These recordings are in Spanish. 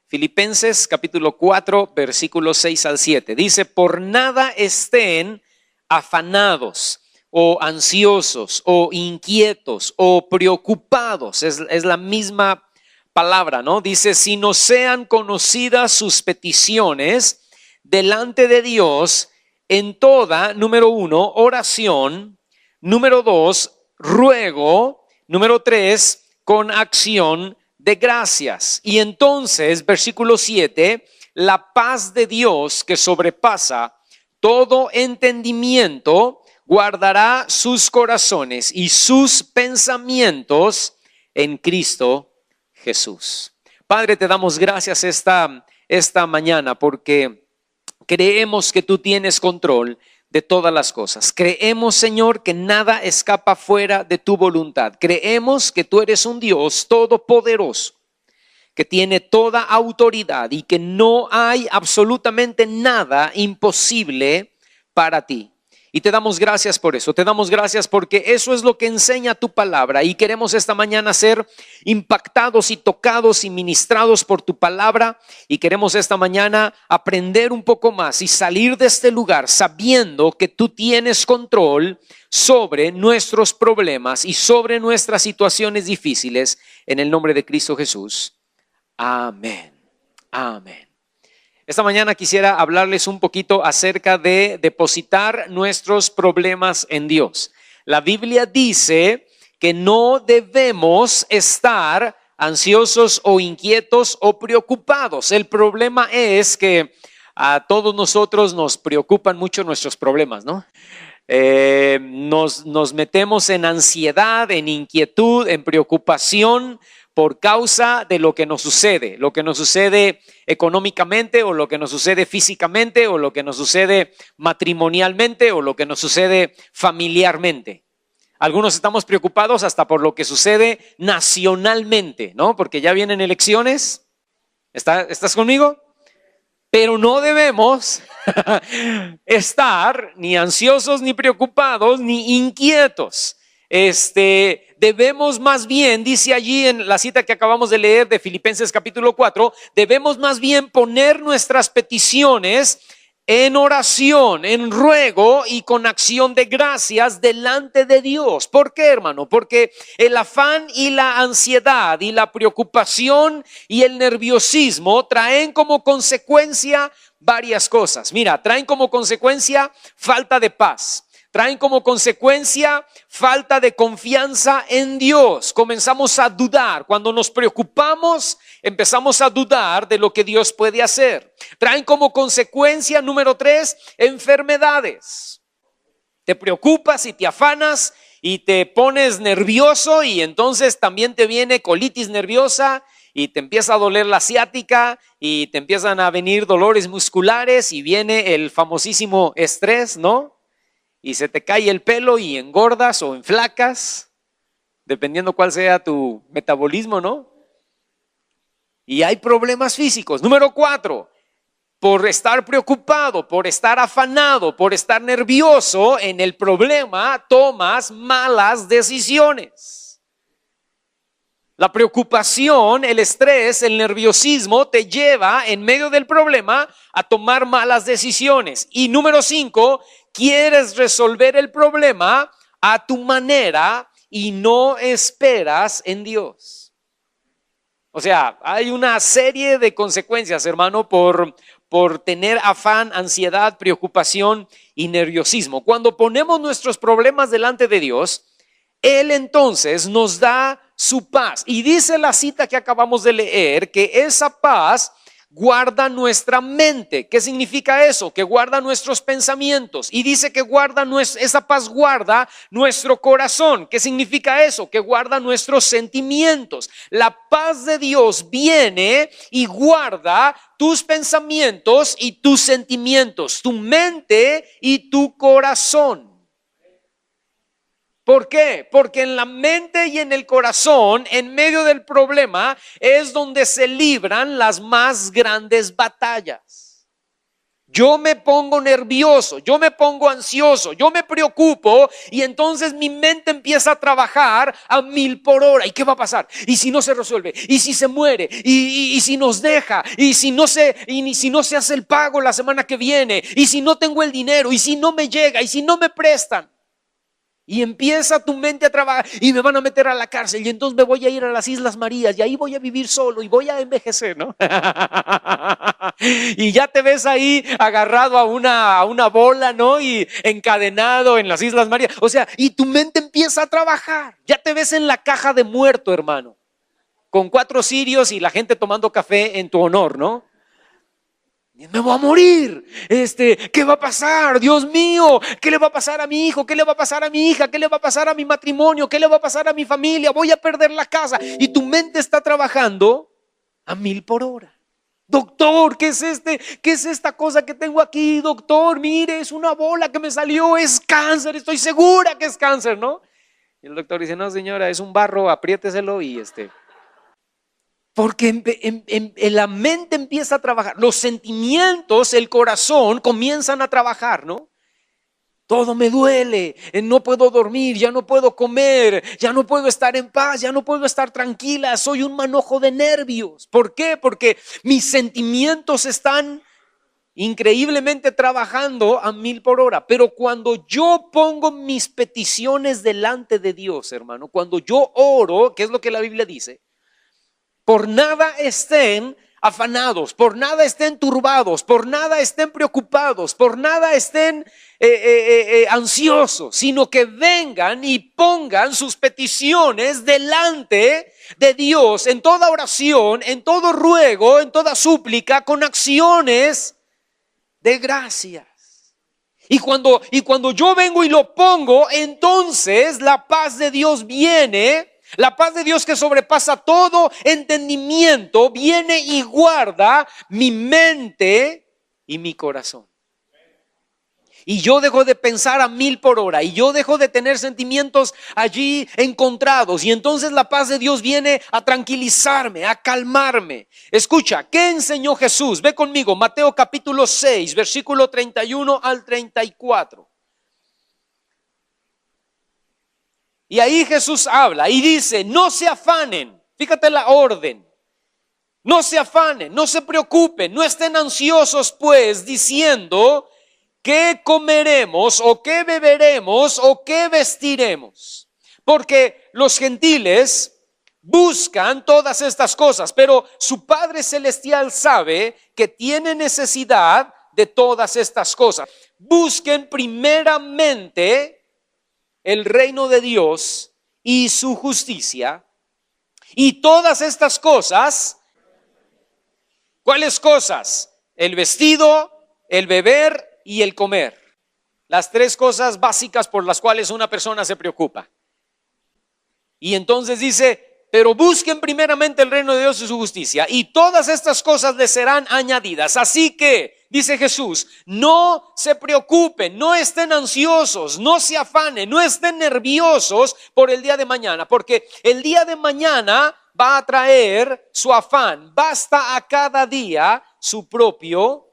Filipenses capítulo 4, versículos 6 al 7. Dice, por nada estén afanados o ansiosos o inquietos o preocupados. Es la misma palabra, ¿no? Dice, si no sean conocidas sus peticiones delante de Dios en toda, número 1, oración, número 2, ruego, número 3, con acción de gracias. Y entonces, versículo 7, la paz de Dios que sobrepasa todo entendimiento guardará sus corazones y sus pensamientos en Cristo Jesús. Padre, te damos gracias esta mañana porque creemos que tú tienes control de todas las cosas. Creemos, Señor, que nada escapa fuera de tu voluntad. Creemos que tú eres un Dios todopoderoso, que tiene toda autoridad y que no hay absolutamente nada imposible para ti. Y te damos gracias por eso, te damos gracias porque eso es lo que enseña tu palabra y queremos esta mañana ser impactados y tocados y ministrados por tu palabra y queremos esta mañana aprender un poco más y salir de este lugar sabiendo que tú tienes control sobre nuestros problemas y sobre nuestras situaciones difíciles en el nombre de Cristo Jesús. Amén. Amén. Esta mañana quisiera hablarles un poquito acerca de depositar nuestros problemas en Dios. La Biblia dice que no debemos estar ansiosos o inquietos o preocupados. El problema es que a todos nosotros nos preocupan mucho nuestros problemas, ¿no? Nos metemos en ansiedad, en inquietud, en preocupación por causa de lo que nos sucede económicamente o lo que nos sucede físicamente o lo que nos sucede matrimonialmente o lo que nos sucede familiarmente. Algunos estamos preocupados hasta por lo que sucede nacionalmente, ¿no? Porque ya vienen elecciones. ¿Estás conmigo? Pero no debemos estar ni ansiosos, ni preocupados, ni inquietos. Debemos más bien, dice allí en la cita que acabamos de leer de Filipenses capítulo 4, debemos más bien poner nuestras peticiones en oración, en ruego y con acción de gracias delante de Dios. ¿Por qué, hermano? Porque el afán y la ansiedad y la preocupación y el nerviosismo traen como consecuencia varias cosas. Mira, traen como consecuencia falta de paz. Traen como consecuencia falta de confianza en Dios. Comenzamos a dudar. Cuando nos preocupamos, empezamos a dudar de lo que Dios puede hacer. Traen como consecuencia, número 3, enfermedades. Te preocupas y te afanas y te pones nervioso y entonces también te viene colitis nerviosa y te empieza a doler la ciática y te empiezan a venir dolores musculares y viene el famosísimo estrés, ¿no? Y se te cae el pelo y engordas o enflacas, dependiendo cuál sea tu metabolismo, ¿no? Y hay problemas físicos. Número 4, por estar preocupado, por estar afanado, por estar nervioso en el problema, tomas malas decisiones. La preocupación, el estrés, el nerviosismo te lleva en medio del problema a tomar malas decisiones. Y número 5, quieres resolver el problema a tu manera y no esperas en Dios. O sea, hay una serie de consecuencias, hermano, por tener afán, ansiedad, preocupación y nerviosismo. Cuando ponemos nuestros problemas delante de Dios, Él entonces nos da su paz. Y dice la cita que acabamos de leer que esa paz guarda nuestra mente. ¿Qué significa eso? Que guarda nuestros pensamientos. Y dice que esa paz guarda nuestro corazón. ¿Qué significa eso? Que guarda nuestros sentimientos. La paz de Dios viene y guarda tus pensamientos y tus sentimientos, tu mente y tu corazón. ¿Por qué? Porque en la mente y en el corazón, en medio del problema, es donde se libran las más grandes batallas. Yo me pongo nervioso, yo me pongo ansioso, yo me preocupo y entonces mi mente empieza a trabajar a 1000 por hora. ¿Y qué va a pasar? ¿Y si no se resuelve? ¿Y si se muere? ¿Y si nos deja? ¿Y si no se hace el pago la semana que viene? ¿Y si no tengo el dinero? ¿Y si no me llega? ¿Y si no me prestan? Y empieza tu mente a trabajar y me van a meter a la cárcel y entonces me voy a ir a las Islas Marías y ahí voy a vivir solo y voy a envejecer, ¿no? Y ya te ves ahí agarrado a una bola, ¿no? Y encadenado en las Islas Marías. O sea, y tu mente empieza a trabajar. Ya te ves en la caja de muerto, hermano, con 4 cirios y la gente tomando café en tu honor, ¿no? Me voy a morir, ¿qué va a pasar? Dios mío, ¿qué le va a pasar a mi hijo? ¿Qué le va a pasar a mi hija? ¿Qué le va a pasar a mi matrimonio? ¿Qué le va a pasar a mi familia? Voy a perder la casa. Y tu mente está trabajando a 1000 por hora. Doctor, ¿qué es esta cosa que tengo aquí? Doctor, mire, es una bola que me salió, es cáncer, estoy segura que es cáncer, ¿no? Y el doctor dice, no señora, es un barro, apriéteselo y Porque en la mente empieza a trabajar, los sentimientos, el corazón comienzan a trabajar, ¿no? Todo me duele, no puedo dormir, ya no puedo comer, ya no puedo estar en paz, ya no puedo estar tranquila, soy un manojo de nervios. ¿Por qué? Porque mis sentimientos están increíblemente trabajando a 1000 por hora. Pero cuando yo pongo mis peticiones delante de Dios, hermano, cuando yo oro, ¿qué es lo que la Biblia dice? Por nada estén afanados, por nada estén turbados, por nada estén preocupados, por nada estén ansiosos, sino que vengan y pongan sus peticiones delante de Dios en toda oración, en todo ruego, en toda súplica, con acciones de gracias. Y cuando yo vengo y lo pongo, entonces la paz de Dios viene. La paz de Dios que sobrepasa todo entendimiento viene y guarda mi mente y mi corazón. Y yo dejo de pensar a 1000 por hora y yo dejo de tener sentimientos allí encontrados. Y entonces la paz de Dios viene a tranquilizarme, a calmarme. Escucha, ¿qué enseñó Jesús? Ve conmigo, Mateo capítulo 6, versículo 31 al 34. Y ahí Jesús habla y dice, no se afanen, fíjate la orden, no se afanen, no se preocupen, no estén ansiosos pues diciendo qué comeremos o qué beberemos o qué vestiremos. Porque los gentiles buscan todas estas cosas, pero su Padre Celestial sabe que tiene necesidad de todas estas cosas. Busquen primeramente el reino de Dios y su justicia, y todas estas cosas, ¿cuáles cosas? El vestido, el beber y el comer. Las 3 cosas básicas por las cuales una persona se preocupa. Y entonces dice, pero busquen primeramente el reino de Dios y su justicia, y todas estas cosas les serán añadidas. Así que, dice Jesús, no se preocupen, no estén ansiosos, no se afanen, no estén nerviosos por el día de mañana, porque el día de mañana va a traer su afán. Basta a cada día su propio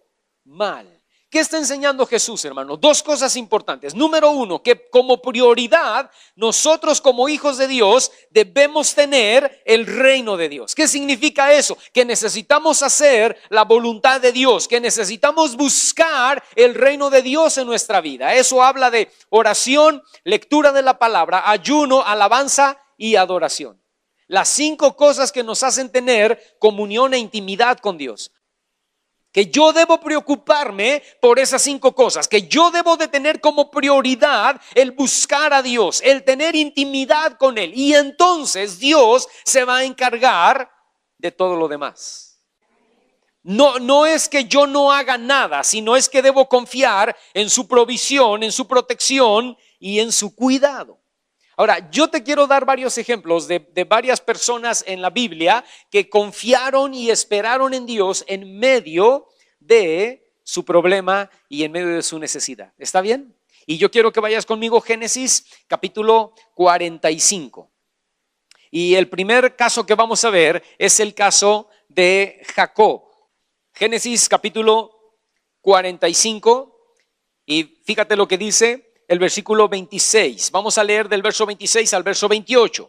mal. ¿Qué está enseñando Jesús, hermano? 2 cosas importantes. Número 1, que como prioridad, nosotros como hijos de Dios debemos tener el reino de Dios. ¿Qué significa eso? Que necesitamos hacer la voluntad de Dios, que necesitamos buscar el reino de Dios en nuestra vida. Eso habla de oración, lectura de la palabra, ayuno, alabanza y adoración. Las 5 cosas que nos hacen tener comunión e intimidad con Dios. Que yo debo preocuparme por esas 5 cosas, que yo debo de tener como prioridad el buscar a Dios, el tener intimidad con Él. Y entonces Dios se va a encargar de todo lo demás. No es que yo no haga nada, sino es que debo confiar en su provisión, en su protección y en su cuidado. Ahora, yo te quiero dar varios ejemplos de varias personas en la Biblia que confiaron y esperaron en Dios en medio de su problema y en medio de su necesidad. ¿Está bien? Y yo quiero que vayas conmigo Génesis capítulo 45. Y el primer caso que vamos a ver es el caso de Jacob. Génesis capítulo 45 y fíjate lo que dice el versículo 26. Vamos a leer del verso 26 al verso 28.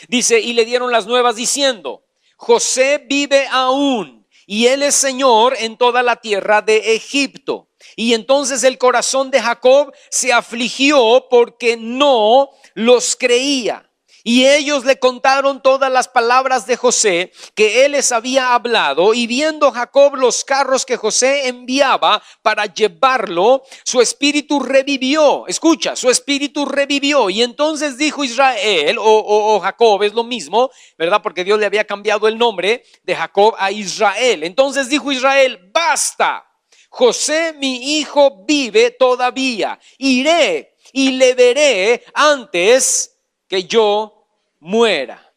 Dice, y le dieron las nuevas diciendo, José vive aún y él es Señor en toda la tierra de Egipto. Y entonces el corazón de Jacob se afligió porque no los creía. Y ellos le contaron todas las palabras de José que él les había hablado. Y viendo Jacob los carros que José enviaba para llevarlo, su espíritu revivió. Escucha, su espíritu revivió. Y entonces dijo Israel, o Jacob, es lo mismo, ¿verdad? Porque Dios le había cambiado el nombre de Jacob a Israel. Entonces dijo Israel, basta. José, mi hijo, vive todavía. Iré y le veré antes que yo muera.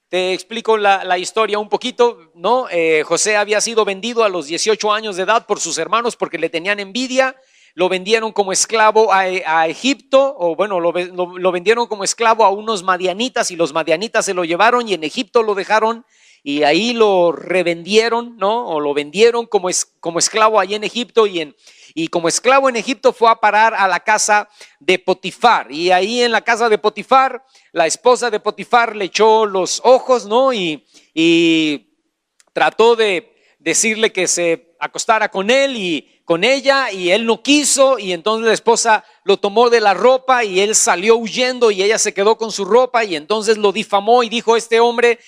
Te explico la historia un poquito, ¿no? José había sido vendido a los 18 años de edad por sus hermanos porque le tenían envidia. Lo vendieron como esclavo a Egipto, o bueno, lo vendieron como esclavo a unos madianitas y los madianitas se lo llevaron y en Egipto lo dejaron y ahí lo revendieron, ¿no? O lo vendieron como esclavo ahí en Egipto y como esclavo en Egipto fue a parar a la casa de Potifar. Y ahí en la casa de Potifar, la esposa de Potifar le echó los ojos, ¿no? Y trató de decirle que se acostara con él y con ella y él no quiso y entonces la esposa lo tomó de la ropa y él salió huyendo y ella se quedó con su ropa y entonces lo difamó y dijo este hombre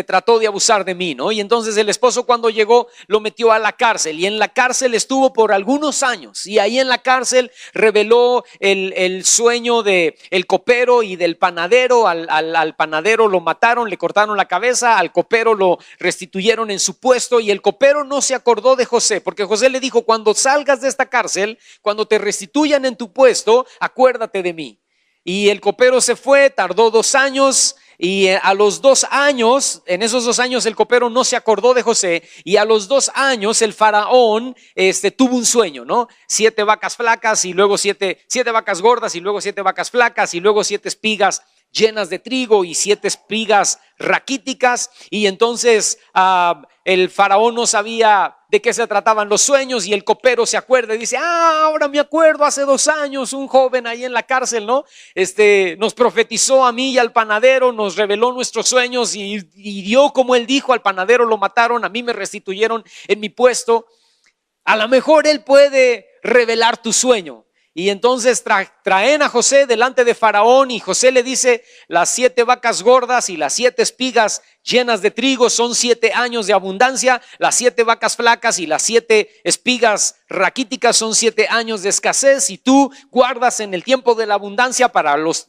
trató de abusar de mí, ¿no? Y entonces el esposo cuando llegó lo metió a la cárcel y en la cárcel estuvo por algunos años y ahí en la cárcel reveló el sueño de el copero y del panadero. Al panadero lo mataron, le cortaron la cabeza, al copero lo restituyeron en su puesto y el copero no se acordó de José porque José le dijo, cuando salgas de esta cárcel, cuando te restituyan en tu puesto, acuérdate de mí. Y el copero se fue, tardó 2 años y a los 2 años, en esos 2 años el copero no se acordó de José y a los 2 años el faraón tuvo un sueño, ¿no? 7 vacas flacas y luego 7 vacas gordas y luego 7 vacas flacas y luego 7 espigas llenas de trigo y 7 espigas raquíticas y entonces el faraón no sabía de qué se trataban los sueños y el copero se acuerda y dice, ahora me acuerdo, hace 2 años un joven ahí en la cárcel, ¿no? Nos profetizó a mí y al panadero, nos reveló nuestros sueños y dio como él dijo, al panadero lo mataron, a mí me restituyeron en mi puesto, a lo mejor él puede revelar tu sueño. Y entonces traen a José delante de Faraón y José le dice, las 7 vacas gordas y las 7 espigas llenas de trigo son 7 años de abundancia, las 7 vacas flacas y las 7 espigas raquíticas son 7 años de escasez y tú guardas en el tiempo de la abundancia para los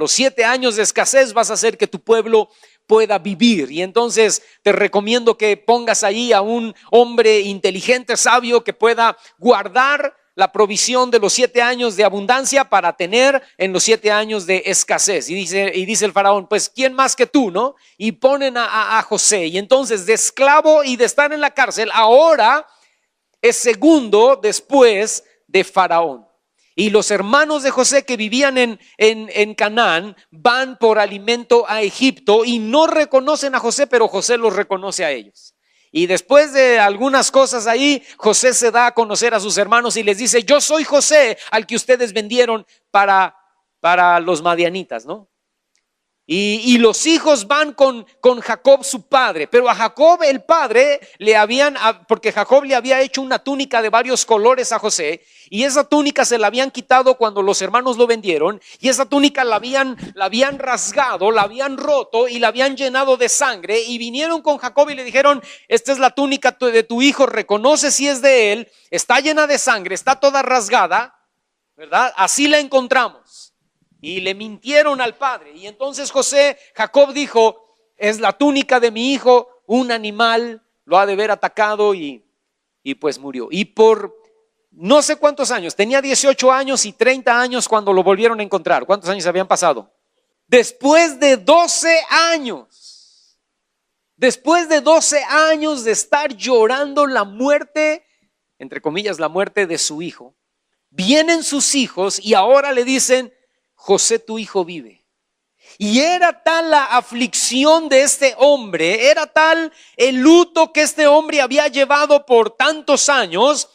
7 años de escasez vas a hacer que tu pueblo pueda vivir. Y entonces te recomiendo que pongas ahí a un hombre inteligente, sabio, que pueda guardar la provisión de los 7 años de abundancia para tener en los 7 años de escasez. Y dice el faraón, pues ¿quién más que tú, no? Y ponen a José. Y entonces de esclavo y de estar en la cárcel, ahora es segundo después de Faraón. Y los hermanos de José que vivían en Canaán van por alimento a Egipto y no reconocen a José, pero José los reconoce a ellos. Y después de algunas cosas ahí, José se da a conocer a sus hermanos y les dice, yo soy José al que ustedes vendieron para los madianitas, ¿no? Y los hijos van con Jacob su padre, pero a Jacob el padre porque Jacob le había hecho una túnica de varios colores a José y esa túnica se la habían quitado cuando los hermanos lo vendieron y esa túnica la habían rasgado, la habían roto y la habían llenado de sangre y vinieron con Jacob y le dijeron, esta es la túnica de tu hijo, reconoce si es de él, está llena de sangre, está toda rasgada, ¿verdad? Así la encontramos. Y le mintieron al padre. Y entonces Jacob dijo, es la túnica de mi hijo, un animal lo ha de haber atacado y pues murió. Y por no sé cuántos años, tenía 18 años y 30 años cuando lo volvieron a encontrar. ¿Cuántos años habían pasado? Después de 12 años. Después de 12 años de estar llorando la muerte, entre comillas, la muerte de su hijo, vienen sus hijos y ahora le dicen, José, tu hijo vive. Y era tal la aflicción de este hombre, era tal el luto que este hombre había llevado por tantos años,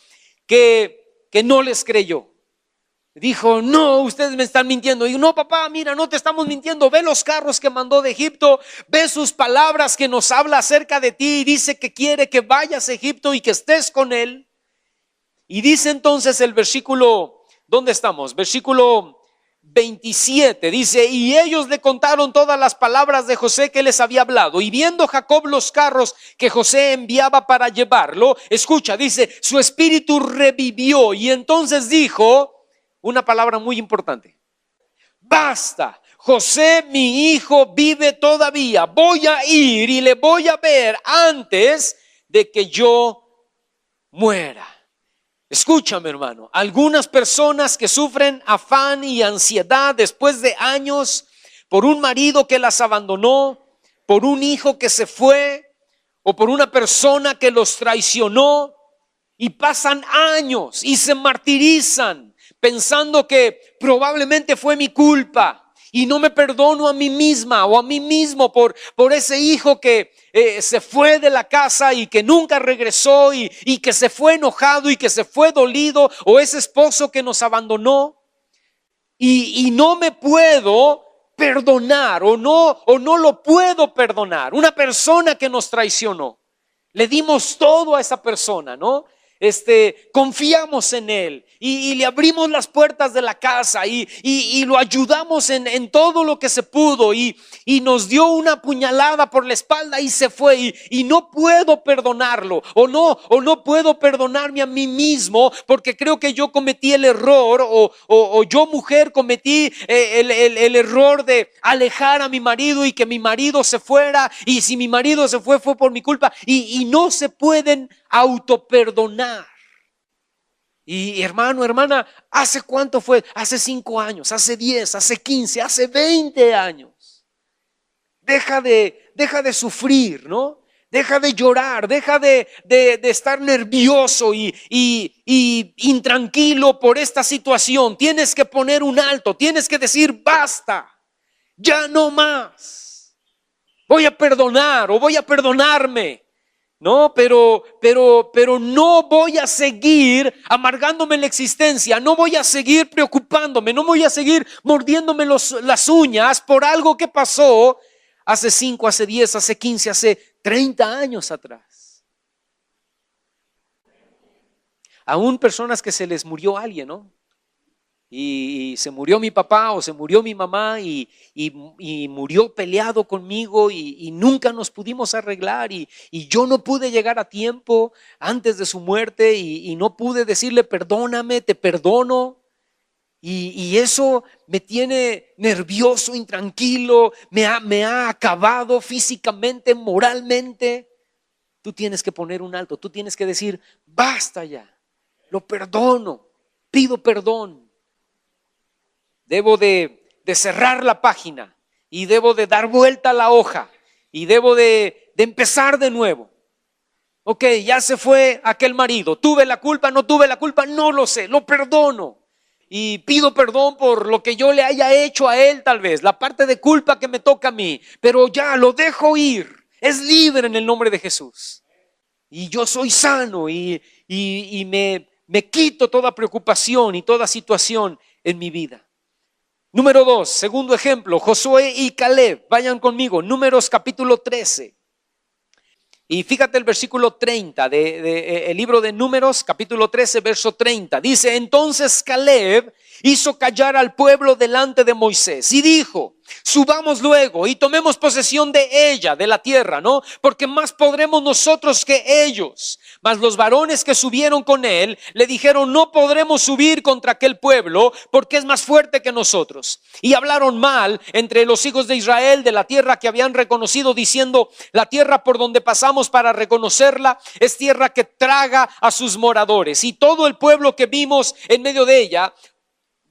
que no les creyó. Dijo, no, ustedes me están mintiendo. Y no, papá, mira, no te estamos mintiendo. Ve los carros que mandó de Egipto. Ve sus palabras que nos habla acerca de ti. Y dice que quiere que vayas a Egipto y que estés con él. Y dice entonces el versículo, ¿dónde estamos? Versículo 27, dice, y ellos le contaron todas las palabras de José que les había hablado. Y viendo Jacob los carros que José enviaba para llevarlo, escucha, dice, su espíritu revivió. Y entonces dijo una palabra muy importante: basta, José mi hijo vive todavía, voy a ir y le voy a ver antes de que yo muera. Escúchame, hermano, algunas personas que sufren afán y ansiedad después de años por un marido que las abandonó, por un hijo que se fue o por una persona que los traicionó, y pasan años y se martirizan pensando que probablemente fue mi culpa y no me perdono a mí misma o a mí mismo por ese hijo que se fue de la casa y que nunca regresó y que se fue enojado y que se fue dolido, o ese esposo que nos abandonó y no me puedo perdonar o no lo puedo perdonar. Una persona que nos traicionó, le dimos todo a esa persona, ¿no? Confiamos en él y le abrimos las puertas de la casa y lo ayudamos en todo lo que se pudo y nos dio una puñalada por la espalda y se fue y no puedo perdonarlo o no puedo perdonarme a mí mismo porque creo que yo cometí el error o yo, mujer, cometí el error de alejar a mi marido y que mi marido se fuera, y si mi marido se fue por mi culpa y no se pueden autoperdonar. Y hermano, hermana, ¿hace cuánto fue? Hace 5 años, hace 10, hace 15, hace 20 años. Deja de sufrir, ¿no? Deja de llorar, deja de estar nervioso y intranquilo por esta situación. Tienes que poner un alto, tienes que decir basta, ya no más. Voy a perdonar o voy a perdonarme. No, pero no voy a seguir amargándome la existencia, no voy a seguir preocupándome, no voy a seguir mordiéndome las uñas por algo que pasó hace 5, hace 10, hace 15, hace 30 años atrás. Aún personas que se les murió alguien, ¿no? Y se murió mi papá o se murió mi mamá y murió peleado conmigo y nunca nos pudimos arreglar y yo no pude llegar a tiempo antes de su muerte y no pude decirle perdóname, te perdono, y eso me tiene nervioso, intranquilo, me ha acabado físicamente, moralmente. Tú tienes que poner un alto, tú tienes que decir basta ya, lo perdono, pido perdón. Debo de cerrar la página y debo de dar vuelta a la hoja y debo de empezar de nuevo. Ok, ya se fue aquel marido. ¿Tuve la culpa? ¿No tuve la culpa? No lo sé, lo perdono. Y pido perdón por lo que yo le haya hecho a él, tal vez, la parte de culpa que me toca a mí. Pero ya lo dejo ir. Es libre en el nombre de Jesús. Y yo soy sano y me quito toda preocupación y toda situación en mi vida. Número 2, segundo ejemplo, Josué y Caleb. Vayan conmigo, Números capítulo 13. Y fíjate el versículo 30 el libro de Números, capítulo 13, verso 30. Dice, entonces Caleb hizo callar al pueblo delante de Moisés y dijo, subamos luego y tomemos posesión de ella, de la tierra, ¿no? Porque más podremos nosotros que ellos. Mas los varones que subieron con él le dijeron, no podremos subir contra aquel pueblo porque es más fuerte que nosotros. Y hablaron mal entre los hijos de Israel de la tierra que habían reconocido, diciendo, la tierra por donde pasamos para reconocerla es tierra que traga a sus moradores. Y todo el pueblo que vimos en medio de ella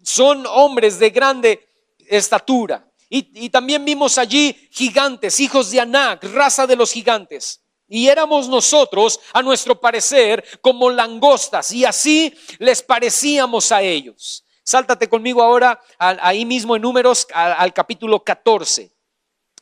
son hombres de grande estatura. Y también vimos allí gigantes, hijos de Anac, raza de los gigantes. Y éramos nosotros, a nuestro parecer, como langostas, y así les parecíamos a ellos. Sáltate conmigo ahora ahí mismo en Números al capítulo 14,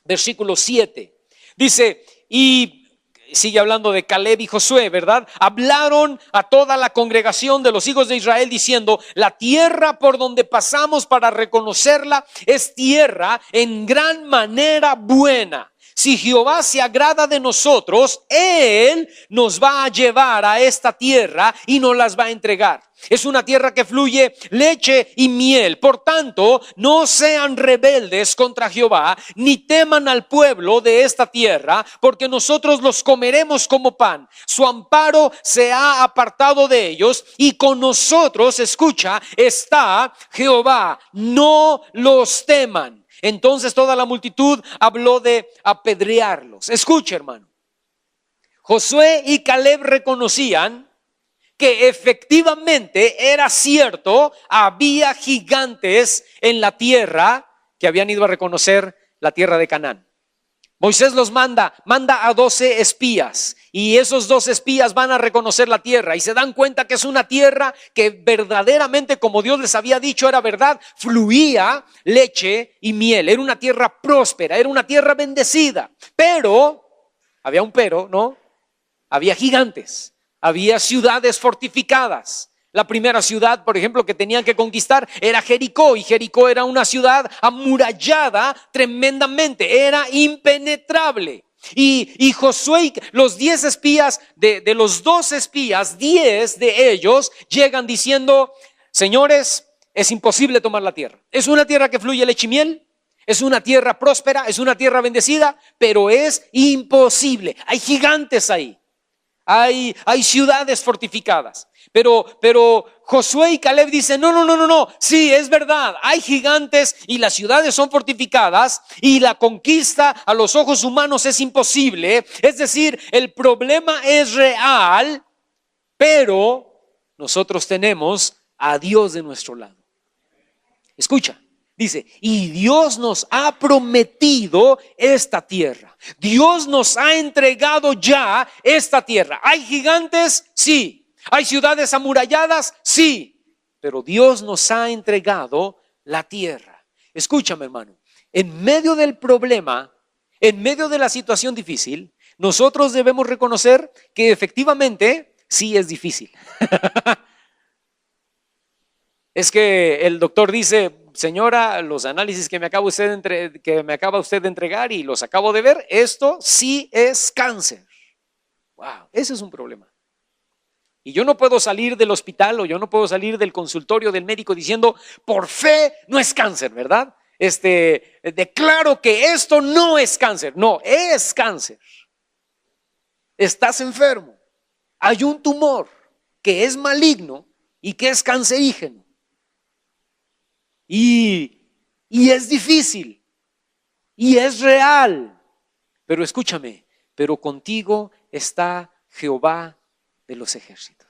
versículo 7. Dice, y sigue hablando de Caleb y Josué, ¿verdad? Hablaron a toda la congregación de los hijos de Israel diciendo: la tierra por donde pasamos para reconocerla es tierra en gran manera buena. Si Jehová se agrada de nosotros, Él nos va a llevar a esta tierra y nos las va a entregar. Es una tierra que fluye leche y miel. Por tanto, no sean rebeldes contra Jehová, ni teman al pueblo de esta tierra, porque nosotros los comeremos como pan. Su amparo se ha apartado de ellos, y con nosotros, escucha, está Jehová. No los teman. Entonces toda la multitud habló de apedrearlos. Escucha, hermano. Josué y Caleb reconocían que efectivamente era cierto, había gigantes en la tierra que habían ido a reconocer la tierra de Canaán. Moisés los manda a 12 espías, y esos 12 espías van a reconocer la tierra y se dan cuenta que es una tierra que verdaderamente, como Dios les había dicho, era verdad, fluía leche y miel. Era una tierra próspera, era una tierra bendecida, pero, había un pero, ¿no? Había gigantes, había ciudades fortificadas. La primera ciudad, por ejemplo, que tenían que conquistar era Jericó, y Jericó era una ciudad amurallada tremendamente, era impenetrable. Y Josué, los 10 espías, de los 12 espías, 10 de ellos llegan diciendo: señores, es imposible tomar la tierra. Es una tierra que fluye leche y miel, es una tierra próspera, es una tierra bendecida, pero es imposible. Hay gigantes ahí. Hay ciudades fortificadas. Pero Josué y Caleb dicen: no, sí, es verdad, hay gigantes y las ciudades son fortificadas y la conquista a los ojos humanos es imposible. Es decir, el problema es real, pero nosotros tenemos a Dios de nuestro lado. Escucha. Dice: y Dios nos ha prometido esta tierra. Dios nos ha entregado ya esta tierra. ¿Hay gigantes? Sí. ¿Hay ciudades amuralladas? Sí. Pero Dios nos ha entregado la tierra. Escúchame, hermano. En medio del problema, en medio de la situación difícil, nosotros debemos reconocer que efectivamente sí es difícil. Es que el doctor dice: señora, los análisis que me acaba usted de entregar y los acabo de ver, esto sí es cáncer. Wow, ese es un problema. Y yo no puedo salir del hospital, o yo no puedo salir del consultorio del médico diciendo: por fe no es cáncer, ¿verdad? Declaro que esto no es cáncer. No, es cáncer. Estás enfermo. Hay un tumor que es maligno y que es cancerígeno. Y es difícil, y es real, pero escúchame, pero contigo está Jehová de los ejércitos.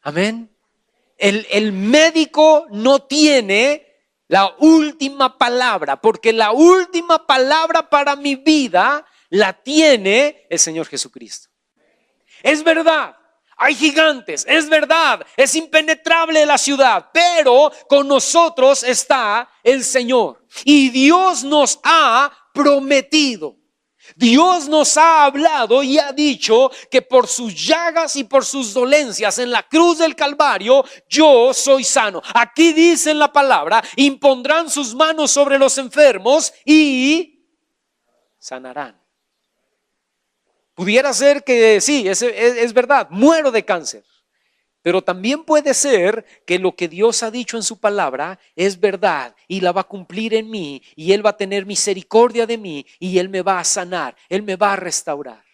Amén. El médico no tiene la última palabra, porque la última palabra para mi vida la tiene el Señor Jesucristo. Es verdad. Hay gigantes, es verdad, es impenetrable la ciudad, pero con nosotros está el Señor. Y Dios nos ha prometido, Dios nos ha hablado y ha dicho que por sus llagas y por sus dolencias en la cruz del Calvario yo soy sano. Aquí dice en la palabra: impondrán sus manos sobre los enfermos y sanarán. Pudiera ser que sí, es verdad, muero de cáncer. Pero también puede ser que lo que Dios ha dicho en su palabra es verdad y la va a cumplir en mí, y Él va a tener misericordia de mí y Él me va a sanar, Él me va a restaurar.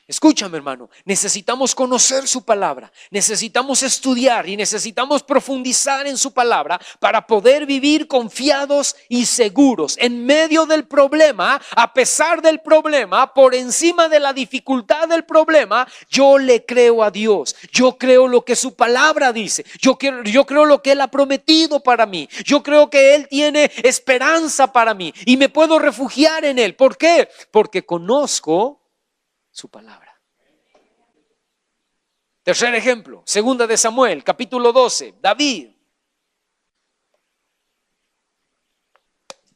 Escúchame, hermano, necesitamos conocer su palabra, necesitamos estudiar y necesitamos profundizar en su palabra para poder vivir confiados y seguros en medio del problema, a pesar del problema, por encima de la dificultad del problema. Yo le creo a Dios, yo creo lo que su palabra dice, yo creo lo que Él ha prometido para mí, yo creo que Él tiene esperanza para mí y me puedo refugiar en Él. ¿Por qué? Porque conozco su palabra. Tercer ejemplo, segunda de Samuel, capítulo 12, David.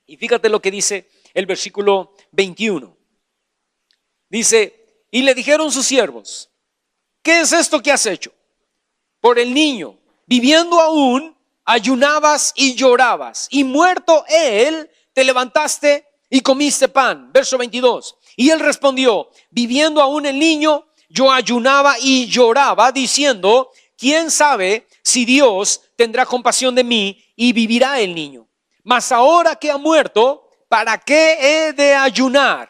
Y fíjate lo que dice el versículo 21. Dice, y le dijeron sus siervos, ¿qué es esto que has hecho? Por el niño, viviendo aún, ayunabas y llorabas, y muerto él, te levantaste y comiste pan. Verso 22. Y él respondió, viviendo aún el niño, yo ayunaba y lloraba, diciendo, ¿quién sabe si Dios tendrá compasión de mí y vivirá el niño? Mas ahora que ha muerto, ¿para qué he de ayunar?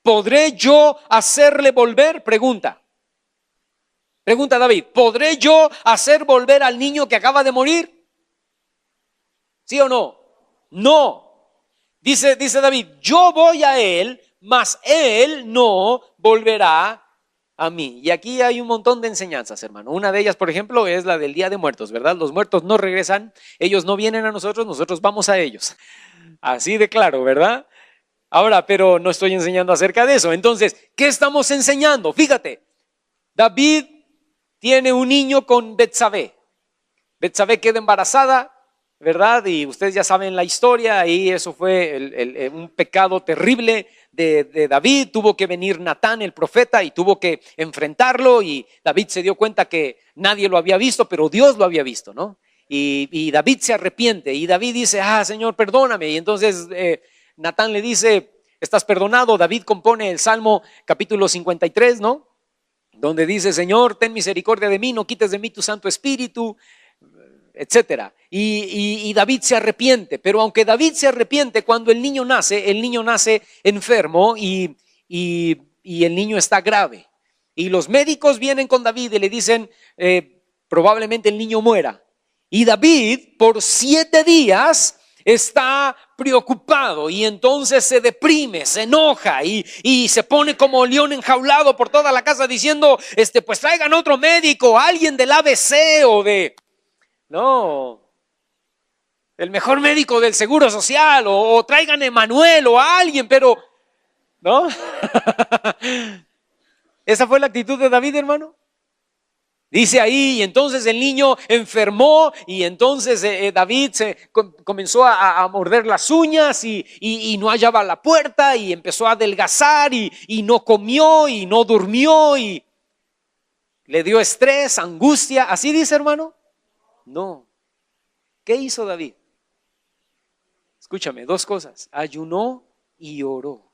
¿Podré yo hacerle volver? Pregunta David, ¿podré yo hacer volver al niño que acaba de morir? ¿Sí o no? No. Dice David, yo voy a él, mas él no volverá a mí. Y aquí hay un montón de enseñanzas, hermano. Una de ellas, por ejemplo, es la del Día de Muertos, ¿verdad? Los muertos no regresan, ellos no vienen a nosotros, nosotros vamos a ellos. Así de claro, ¿verdad? Ahora, pero no estoy enseñando acerca de eso. Entonces, ¿qué estamos enseñando? Fíjate, David tiene un niño con Betsabé. Betsabé queda embarazada, ¿verdad? Y ustedes ya saben la historia, y eso fue un pecado terrible de David. Tuvo que venir Natán, el profeta, y tuvo que enfrentarlo, y David se dio cuenta que nadie lo había visto, pero Dios lo había visto, ¿no? Y David se arrepiente, y David dice, Señor, perdóname. Y entonces Natán le dice, estás perdonado. David compone el Salmo capítulo 53, ¿no? Donde dice, Señor, ten misericordia de mí, no quites de mí tu Santo Espíritu, etcétera. Y David se arrepiente, pero aunque David se arrepiente, cuando el niño nace enfermo, y el niño está grave. Y los médicos vienen con David y le dicen, probablemente el niño muera. Y David por 7 días está preocupado, y entonces se deprime, se enoja y se pone como león enjaulado por toda la casa diciendo, pues traigan otro médico, alguien del ABC o el mejor médico del Seguro Social, o traigan a Emanuel o a alguien, pero ¿no? Esa fue la actitud de David, hermano. Dice ahí, y entonces el niño enfermó, y entonces David comenzó a morder las uñas y no hallaba la puerta, y empezó a adelgazar, y no comió y no durmió, y le dio estrés, angustia. ¿Así dice, hermano? No. ¿Qué hizo David? Escúchame, 2 cosas: ayunó y oró.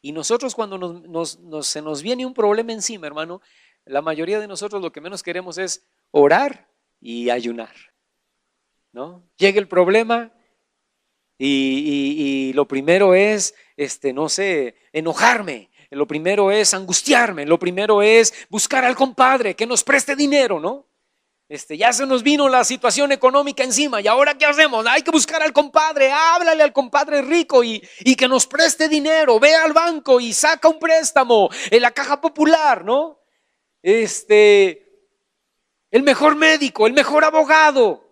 Y nosotros, cuando se nos viene un problema encima, hermano, la mayoría de nosotros lo que menos queremos es orar y ayunar, ¿no? Llega el problema y lo primero es, enojarme. Lo primero es angustiarme. Lo primero es buscar al compadre que nos preste dinero, ¿no? Ya se nos vino la situación económica encima, y ahora ¿qué hacemos? Hay que buscar al compadre, háblale al compadre rico y que nos preste dinero. Ve al banco y saca un préstamo en la Caja Popular, ¿no? El mejor médico, el mejor abogado.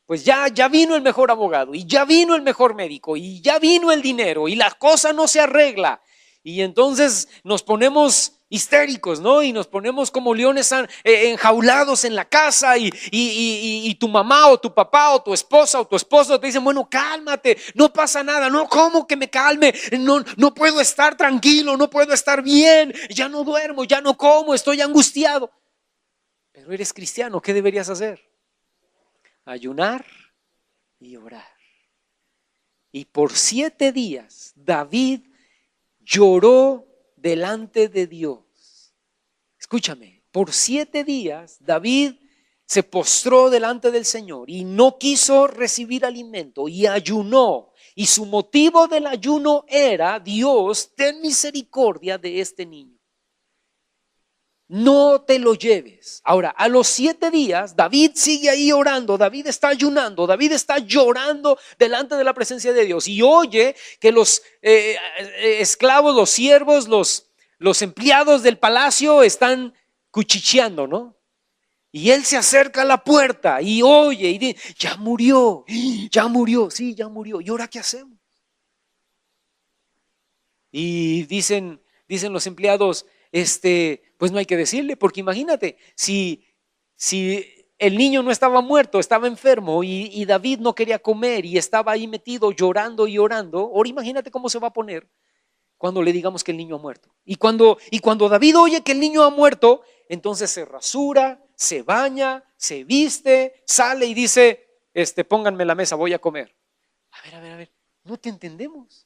Pues ya vino el mejor abogado, y ya vino el mejor médico, y ya vino el dinero, y la cosa no se arregla. Y entonces nos ponemos histéricos, ¿no? Y nos ponemos como leones enjaulados en la casa, y tu mamá o tu papá o tu esposa o tu esposo te dicen, bueno, cálmate, no pasa nada. No, ¿cómo que me calme? No puedo estar tranquilo, no puedo estar bien, ya no duermo, ya no como, estoy angustiado. Pero eres cristiano, ¿qué deberías hacer? Ayunar y orar. Y por 7 días David lloró delante de Dios. Escúchame, por 7 días David se postró delante del Señor y no quiso recibir alimento, y ayunó. Y su motivo del ayuno era: Dios, ten misericordia de este niño, no te lo lleves. Ahora, a los 7 días, David sigue ahí orando, David está ayunando, David está llorando delante de la presencia de Dios, y oye que los esclavos, los siervos, los empleados del palacio están cuchicheando, ¿no? Y él se acerca a la puerta y oye y dice, ya murió, sí, ya murió. ¿Y ahora qué hacemos? Y dicen los empleados, pues no hay que decirle, porque imagínate, si el niño no estaba muerto, estaba enfermo, y David no quería comer y estaba ahí metido llorando y orando, ahora imagínate cómo se va a poner cuando le digamos que el niño ha muerto. Y cuando David oye que el niño ha muerto, entonces se rasura, se baña, se viste, sale y dice, pónganme la mesa, voy a comer. A ver, no te entendemos.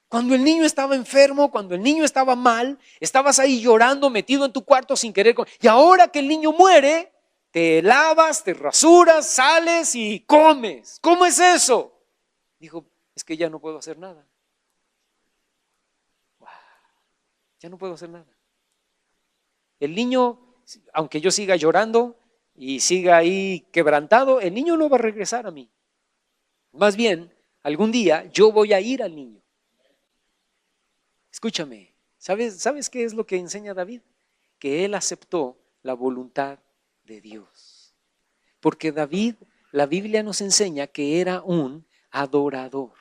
Cuando el niño estaba enfermo, cuando el niño estaba mal, estabas ahí llorando, metido en tu cuarto sin querer. Y ahora que el niño muere, te lavas, te rasuras, sales y comes. ¿Cómo es eso? Dijo, es que ya no puedo hacer nada. Wow, ya no puedo hacer nada. El niño, aunque yo siga llorando y siga ahí quebrantado, el niño no va a regresar a mí. Más bien, algún día yo voy a ir al niño. Escúchame, ¿sabes qué es lo que enseña David? Que él aceptó la voluntad de Dios. Porque David, la Biblia nos enseña que era un adorador.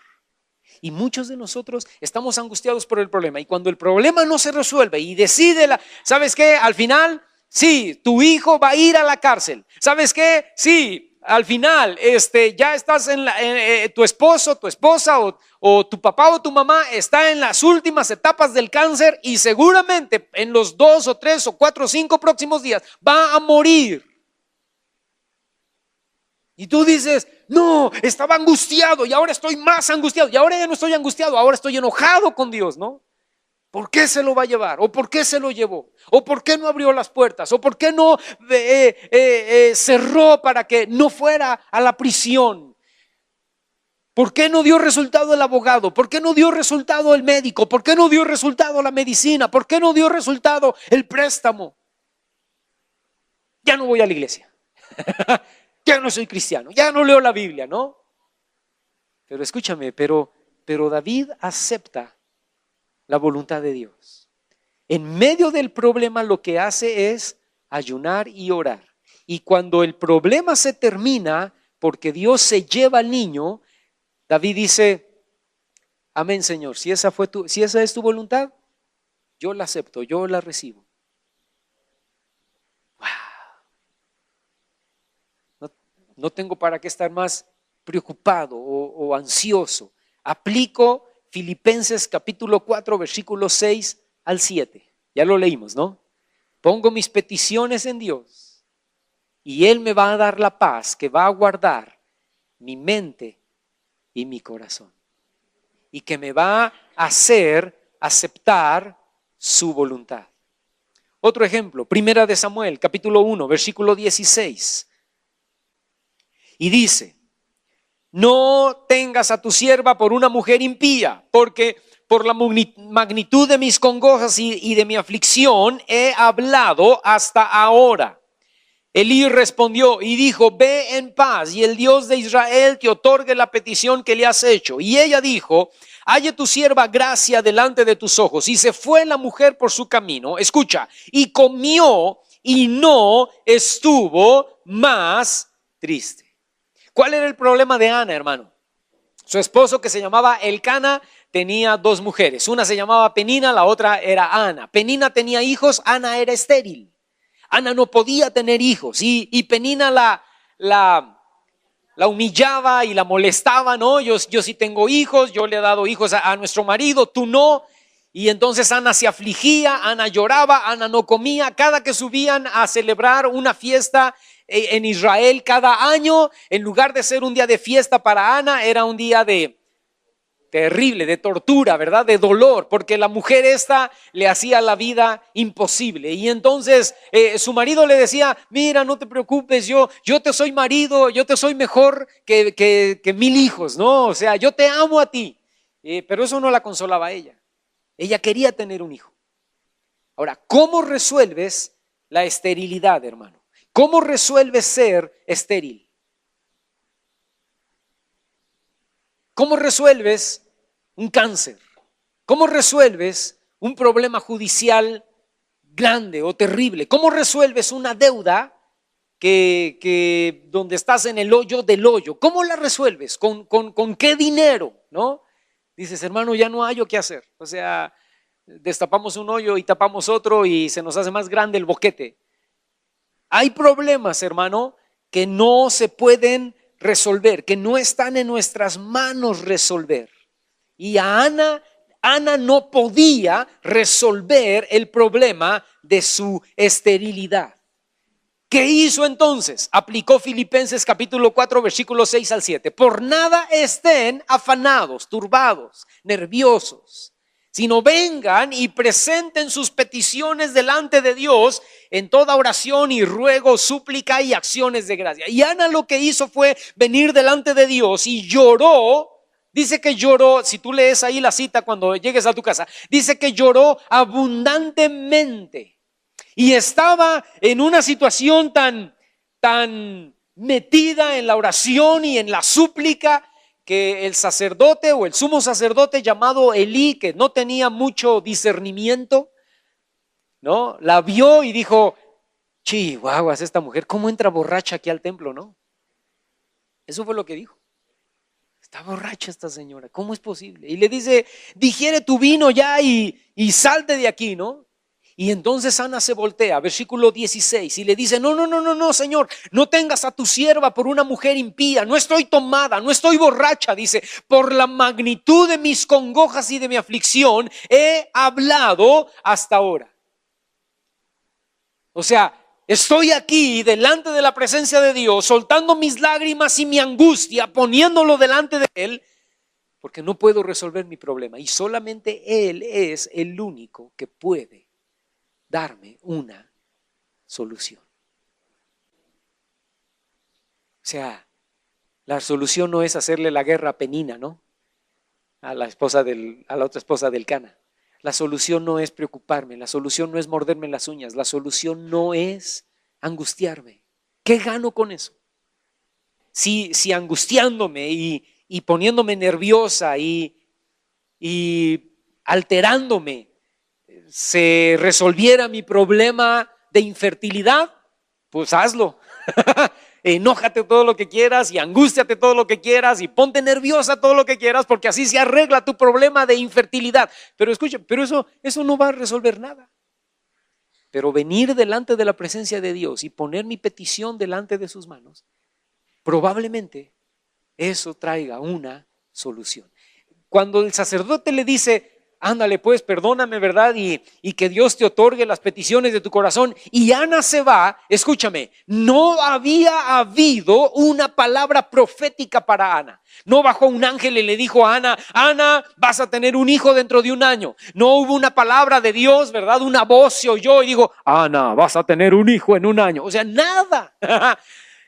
Y muchos de nosotros estamos angustiados por el problema. Y cuando el problema no se resuelve y decide, ¿sabes qué? Al final, sí, tu hijo va a ir a la cárcel. ¿Sabes qué? Sí. Al final, ya estás tu esposo, tu esposa o tu papá o tu mamá está en las últimas etapas del cáncer y seguramente en los 2 o 3 o 4 o 5 próximos días va a morir. Y tú dices, no, estaba angustiado y ahora estoy más angustiado y ahora ya no estoy angustiado, ahora estoy enojado con Dios, ¿no? ¿Por qué se lo va a llevar? ¿O por qué se lo llevó? ¿O por qué no abrió las puertas? ¿O por qué no cerró para que no fuera a la prisión? ¿Por qué no dio resultado el abogado? ¿Por qué no dio resultado el médico? ¿Por qué no dio resultado la medicina? ¿Por qué no dio resultado el préstamo? Ya no voy a la iglesia. Ya no soy cristiano. Ya no leo la Biblia, ¿no? Pero escúchame, pero David acepta la voluntad de Dios. En medio del problema lo que hace es ayunar y orar. Y cuando el problema se termina, porque Dios se lleva al niño, David dice, amén, Señor, si esa es tu voluntad, yo la acepto, yo la recibo. Wow. No tengo para qué estar más preocupado o ansioso. Aplico Filipenses capítulo 4, versículos 6 al 7. Ya lo leímos, ¿no? Pongo mis peticiones en Dios y Él me va a dar la paz que va a guardar mi mente y mi corazón. Y que me va a hacer aceptar su voluntad. Otro ejemplo, Primera de Samuel, capítulo 1, versículo 16. Y dice, no tengas a tu sierva por una mujer impía, porque por la magnitud de mis congojas y de mi aflicción he hablado hasta ahora. Elí respondió y dijo, ve en paz y el Dios de Israel te otorgue la petición que le has hecho. Y ella dijo, halle tu sierva gracia delante de tus ojos. Y se fue la mujer por su camino, escucha, y comió y no estuvo más triste. ¿Cuál era el problema de Ana, hermano? Su esposo, que se llamaba Elcana, tenía 2 mujeres. Una se llamaba Penina, la otra era Ana. Penina tenía hijos, Ana era estéril. Ana no podía tener hijos y Penina la humillaba y la molestaba, ¿no? Yo sí tengo hijos, yo le he dado hijos a nuestro marido, tú no. Y entonces Ana se afligía, Ana lloraba, Ana no comía. Cada que subían a celebrar una fiesta en Israel cada año, en lugar de ser un día de fiesta para Ana, era un día terrible, de tortura, ¿verdad? De dolor, porque la mujer esta le hacía la vida imposible. Y entonces su marido le decía, mira, no te preocupes, yo te soy marido, yo te soy mejor que 1000 hijos, ¿no? O sea, yo te amo a ti. Pero eso no la consolaba a ella. Ella quería tener un hijo. Ahora, ¿cómo resuelves la esterilidad, hermano? ¿Cómo resuelves ser estéril? ¿Cómo resuelves un cáncer? ¿Cómo resuelves un problema judicial grande o terrible? ¿Cómo resuelves una deuda que donde estás en el hoyo del hoyo? ¿Cómo la resuelves? ¿Con qué dinero? ¿No? Dices, hermano, ya no hay qué hacer. O sea, destapamos un hoyo y tapamos otro y se nos hace más grande el boquete. Hay problemas, hermano, que no se pueden resolver, que no están en nuestras manos resolver. Y a Ana Ana no podía resolver el problema de su esterilidad. ¿Qué hizo entonces? Aplicó Filipenses capítulo 4, versículos 6 al 7. Por nada estén afanados, turbados, nerviosos, sino vengan y presenten sus peticiones delante de Dios en toda oración y ruego, súplica y acciones de gracia. Y Ana lo que hizo fue venir delante de Dios y lloró. Dice que lloró, si tú lees ahí la cita cuando llegues a tu casa, dice que lloró abundantemente. Y estaba en una situación tan metida en la oración y en la súplica que el sacerdote o el sumo sacerdote llamado Elí, que no tenía mucho discernimiento, ¿no? La vio y dijo, chihuahuas, esta mujer, ¿cómo entra borracha aquí al templo, no? Eso fue lo que dijo. Está borracha esta señora, ¿cómo es posible? Y le dice, digiere tu vino ya y salte de aquí, ¿no? Y entonces Ana se voltea, versículo 16, y le dice, no, Señor, no tengas a tu sierva por una mujer impía, no estoy tomada, no estoy borracha, dice, por la magnitud de mis congojas y de mi aflicción, he hablado hasta ahora. O sea, estoy aquí delante de la presencia de Dios, soltando mis lágrimas y mi angustia, poniéndolo delante de Él, porque no puedo resolver mi problema. Y solamente Él es el único que puede darme una solución. O sea, la solución no es hacerle la guerra a Penina, ¿no? A la otra esposa del Cana. La solución no es preocuparme, la solución no es morderme las uñas, la solución no es angustiarme. ¿Qué gano con eso? Si angustiándome y poniéndome nerviosa y alterándome se resolviera mi problema de infertilidad, pues hazlo. Enójate todo lo que quieras y angústiate todo lo que quieras y ponte nerviosa todo lo que quieras, porque así se arregla tu problema de infertilidad. Pero escucha, pero eso no va a resolver nada. Pero venir delante de la presencia de Dios y poner mi petición delante de sus manos, probablemente eso traiga una solución. Cuando el sacerdote le dice, ándale pues, perdóname, ¿verdad? Y que Dios te otorgue las peticiones de tu corazón. Y Ana se va, escúchame, no había habido una palabra profética para Ana. No bajó un ángel y le dijo a Ana, Ana, vas a tener un hijo dentro de un año. No hubo una palabra de Dios, ¿verdad? Una voz se oyó y dijo, Ana, vas a tener un hijo en un año. O sea, nada.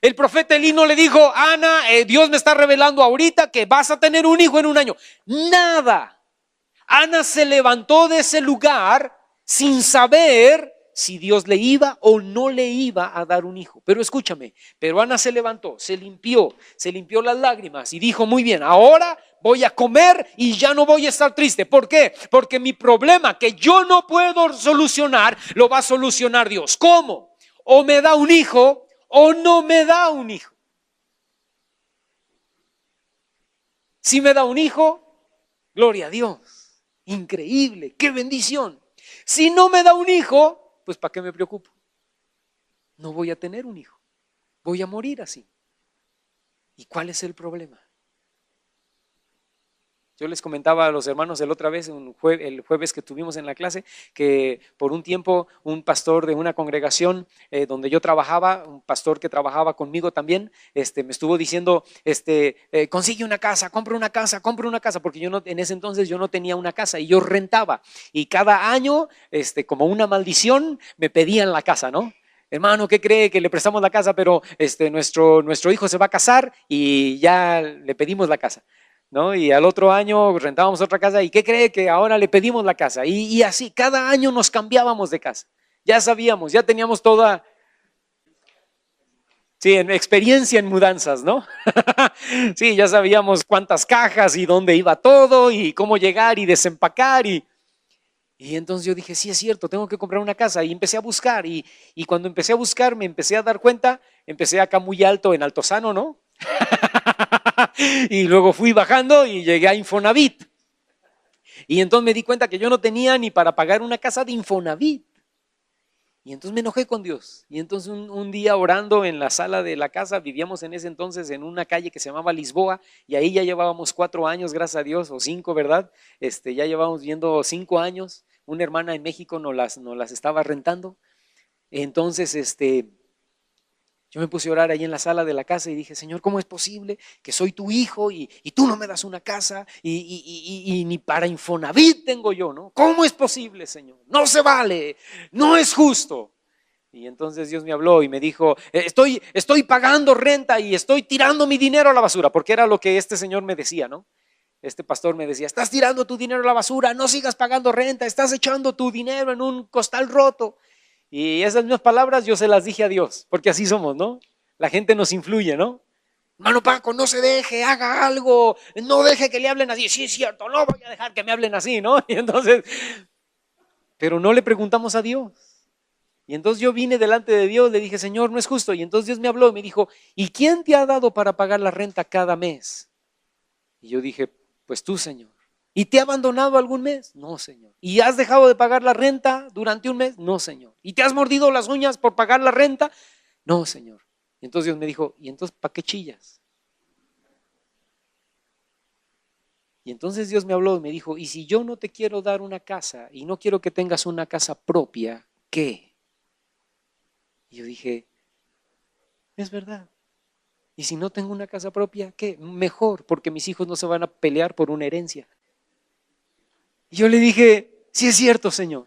El profeta Elí no le dijo, Ana, Dios me está revelando ahorita que vas a tener un hijo en un año. Nada. Ana se levantó de ese lugar sin saber si Dios le iba o no le iba a dar un hijo. Pero escúchame, pero Ana se levantó, se limpió las lágrimas y dijo, muy bien, ahora voy a comer y ya no voy a estar triste. ¿Por qué? Porque mi problema que yo no puedo solucionar, lo va a solucionar Dios. ¿Cómo? O me da un hijo o no me da un hijo. Si me da un hijo, gloria a Dios. Increíble, qué bendición. Si no me da un hijo, pues ¿para qué me preocupo? No voy a tener un hijo, voy a morir así. ¿Y cuál es el problema? Yo les comentaba a los hermanos la otra vez, el jueves que tuvimos en la clase, que por un tiempo un pastor de una congregación donde yo trabajaba, un pastor que trabajaba conmigo también, me estuvo diciendo, consigue una casa, compra una casa, porque en ese entonces yo no tenía una casa y yo rentaba. Y cada año, como una maldición, me pedían la casa, ¿no? Hermano, ¿qué cree? Que le prestamos la casa, pero nuestro hijo se va a casar y ya le pedimos la casa, ¿no? Y al otro año rentábamos otra casa y ¿qué cree? Que ahora le pedimos la casa y así cada año nos cambiábamos de casa. Ya sabíamos, ya teníamos toda, sí, en experiencia en mudanzas, ¿no? Sí, ya sabíamos cuántas cajas y dónde iba todo y cómo llegar y desempacar y entonces yo dije, sí es cierto, tengo que comprar una casa y empecé a buscar y cuando empecé a buscar me empecé a dar cuenta, empecé acá muy alto en Altozano, ¿no? Y luego fui bajando y llegué a Infonavit. Y entonces me di cuenta que yo no tenía ni para pagar una casa de Infonavit. Y entonces me enojé con Dios. Y entonces un día orando en la sala de la casa, vivíamos en ese entonces en una calle que se llamaba Lisboa, y ahí ya llevábamos 4 años, gracias a Dios, o 5, ¿verdad? Ya llevábamos viendo 5 años. Una hermana en México nos las estaba rentando. Entonces, yo me puse a orar ahí en la sala de la casa y dije, Señor, ¿cómo es posible que soy tu hijo y tú no me das una casa y ni para Infonavit tengo yo, ¿no? ¿Cómo es posible, Señor? No se vale, no es justo. Y entonces Dios me habló y me dijo, estoy pagando renta y estoy tirando mi dinero a la basura, porque era lo que este señor me decía, ¿no? Este pastor me decía, estás tirando tu dinero a la basura, no sigas pagando renta, estás echando tu dinero en un costal roto. Y esas mismas palabras yo se las dije a Dios, porque así somos, ¿no? La gente nos influye, ¿no? Hermano Paco, no se deje, haga algo, no deje que le hablen así. Sí, es cierto, no voy a dejar que me hablen así, ¿no? Y entonces, pero no le preguntamos a Dios. Y entonces yo vine delante de Dios, le dije, Señor, no es justo. Y entonces Dios me habló y me dijo, ¿y quién te ha dado para pagar la renta cada mes? Y yo dije, pues tú, Señor. ¿Y te ha abandonado algún mes? No, Señor. ¿Y has dejado de pagar la renta durante un mes? No, Señor. ¿Y te has mordido las uñas por pagar la renta? No, Señor. Y entonces Dios me dijo, ¿y entonces para qué chillas? Y entonces Dios me habló y me dijo, ¿y si yo no te quiero dar una casa y no quiero que tengas una casa propia, qué? Y yo dije, es verdad. ¿Y si no tengo una casa propia, qué? Mejor, porque mis hijos no se van a pelear por una herencia. Y yo le dije, sí es cierto, Señor.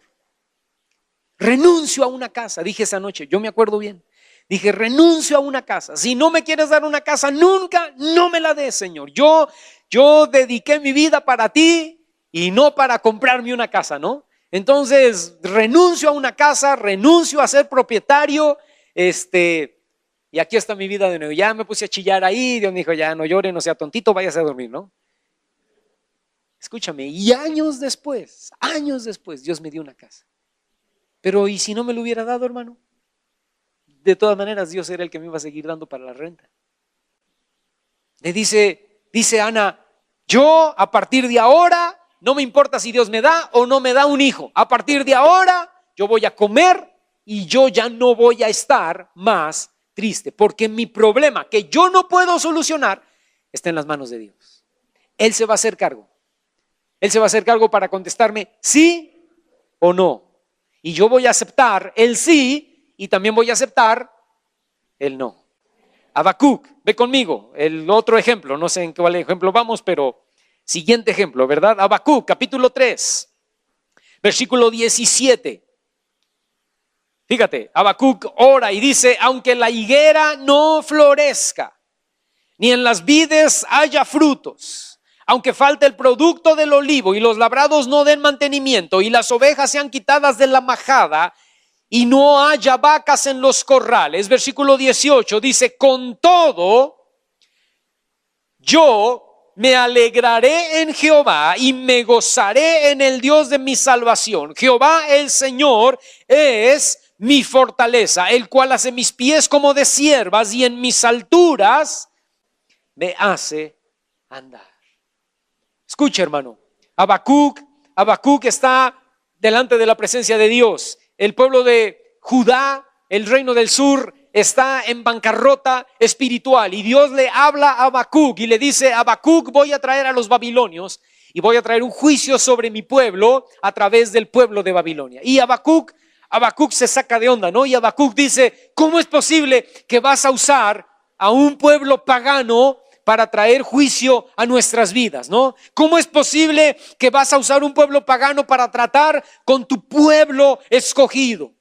Renuncio a una casa, dije esa noche, yo me acuerdo bien. Dije, renuncio a una casa. Si no me quieres dar una casa nunca, no me la des, Señor. Yo dediqué mi vida para ti y no para comprarme una casa, ¿no? Entonces, renuncio a una casa, renuncio a ser propietario, y aquí está mi vida de nuevo. Ya me puse a chillar ahí, Dios me dijo, ya no llore, no sea tontito, váyase a dormir, ¿no? Escúchame, y años después, Dios me dio una casa. Pero ¿y si no me lo hubiera dado, hermano? De todas maneras, Dios era el que me iba a seguir dando para la renta. Le dice Ana, yo a partir de ahora, no me importa si Dios me da o no me da un hijo. A partir de ahora, yo voy a comer y yo ya no voy a estar más triste. Porque mi problema que yo no puedo solucionar está en las manos de Dios. Él se va a hacer cargo. Él se va a hacer cargo para contestarme sí o no. Y yo voy a aceptar el sí y también voy a aceptar el no. Habacuc, ve conmigo, el otro ejemplo, no sé en cuál ejemplo vamos, pero siguiente ejemplo, ¿verdad? Habacuc, capítulo 3, versículo 17. Fíjate, Habacuc ora y dice, aunque la higuera no florezca, ni en las vides haya frutos, aunque falte el producto del olivo y los labrados no den mantenimiento y las ovejas sean quitadas de la majada y no haya vacas en los corrales. Versículo 18 dice, con todo, yo me alegraré en Jehová y me gozaré en el Dios de mi salvación. Jehová el Señor es mi fortaleza, el cual hace mis pies como de ciervas y en mis alturas me hace andar. Escucha, hermano, Habacuc está delante de la presencia de Dios. El pueblo de Judá, el reino del sur, está en bancarrota espiritual y Dios le habla a Habacuc y le dice, Habacuc, voy a traer a los babilonios y voy a traer un juicio sobre mi pueblo a través del pueblo de Babilonia. Y Habacuc se saca de onda, ¿no? Y Habacuc dice, ¿cómo es posible que vas a usar a un pueblo pagano para traer juicio a nuestras vidas, ¿no? ¿Cómo es posible que vas a usar un pueblo pagano para tratar con tu pueblo escogido?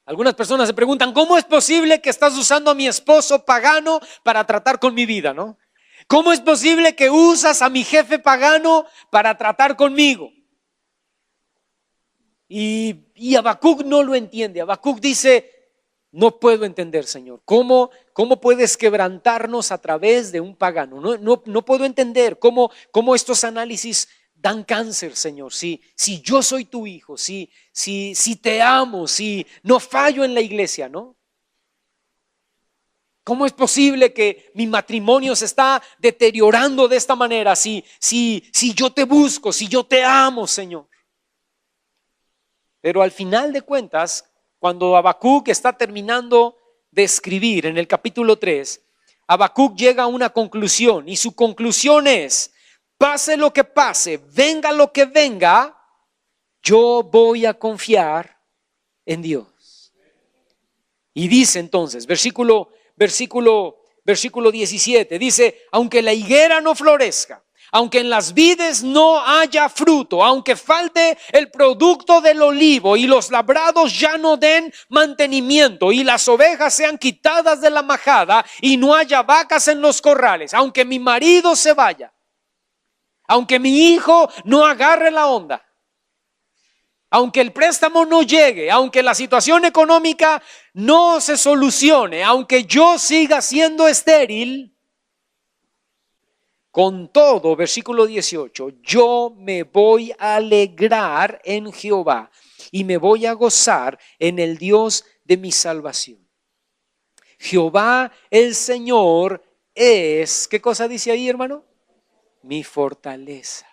Algunas personas se preguntan, ¿cómo es posible que estás usando a mi esposo pagano para tratar con mi vida, ¿no? ¿Cómo es posible que usas a mi jefe pagano para tratar conmigo? Y Habacuc no lo entiende. Habacuc dice, no puedo entender, Señor, ¿cómo puedes quebrantarnos a través de un pagano? No puedo entender cómo estos análisis dan cáncer, Señor. Si yo soy tu hijo, si te amo, si no fallo en la iglesia, ¿no? ¿Cómo es posible que mi matrimonio se está deteriorando de esta manera? Si yo te busco, si yo te amo, Señor. Pero al final de cuentas, cuando Habacuc está terminando de escribir en el capítulo 3, Habacuc llega a una conclusión y su conclusión es: pase lo que pase, venga lo que venga, yo voy a confiar en Dios. Y dice entonces, versículo 17, dice: aunque la higuera no florezca, aunque en las vides no haya fruto, aunque falte el producto del olivo y los labrados ya no den mantenimiento y las ovejas sean quitadas de la majada y no haya vacas en los corrales, aunque mi marido se vaya, aunque mi hijo no agarre la onda, aunque el préstamo no llegue, aunque la situación económica no se solucione, aunque yo siga siendo estéril, con todo, versículo 18, yo me voy a alegrar en Jehová y me voy a gozar en el Dios de mi salvación. Jehová el Señor es, ¿qué cosa dice ahí, hermano? Mi fortaleza,